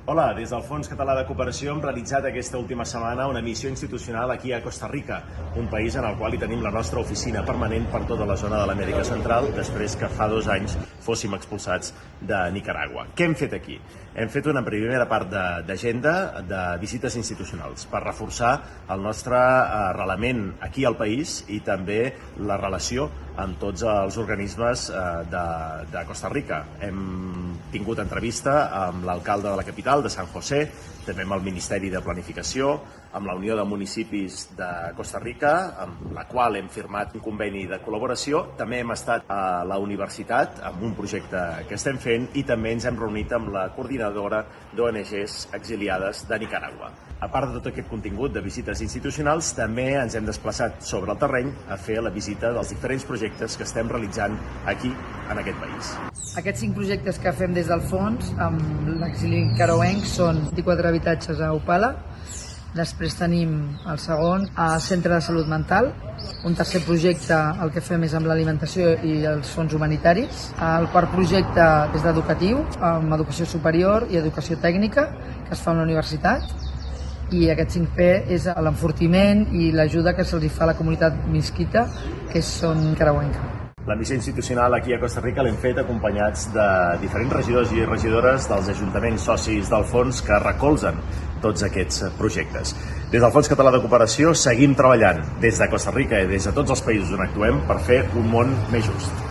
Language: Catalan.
Hola, des del Fons Català de Cooperació hem realitzat aquesta última setmana una missió institucional aquí a Costa Rica, un país en el qual hi tenim la nostra oficina permanent per tota la zona de l'Amèrica Central, després que fa 2 anys fóssim expulsats de Nicaragua. Què hem fet aquí? Hem fet una primera part d'agenda de visites institucionals per reforçar el nostre arrelament aquí al país i també la relació amb tots els organismes de Costa Rica. Hem tingut entrevista amb l'alcalde de la capital, de San José, també amb el Ministeri de Planificació, amb la Unió de Municipis de Costa Rica, amb la qual hem firmat un conveni de col·laboració. També hem estat a la universitat amb un projecte que estem fent i també ens hem reunit amb la coordinadora d'ONGs exiliades de Nicaragua. A part de tot aquest contingut de visites institucionals, també ens hem desplaçat sobre el terreny a fer la visita dels diferents projectes que estem realitzant aquí, en aquest país. Aquests 5 projectes que fem des del fons amb l'exili nicaragüenc són 24 habitatges a Upala, després tenim el segon al Centre de Salut Mental, un tercer projecte el que fem és amb l'alimentació i els fons humanitaris, el quart projecte és d'educatiu, amb educació superior i educació tècnica, que es fa a la universitat, i aquest 5P és l'enfortiment i l'ajuda que se'ls fa a la comunitat misquita, que són nicaragüenca. La missió institucional aquí a Costa Rica l'hem fet acompanyats de diferents regidors i regidores dels ajuntaments socis del fons que recolzen tots aquests projectes. Des del Fons Català de Cooperació seguim treballant des de Costa Rica i des de tots els països on actuem per fer un món més just.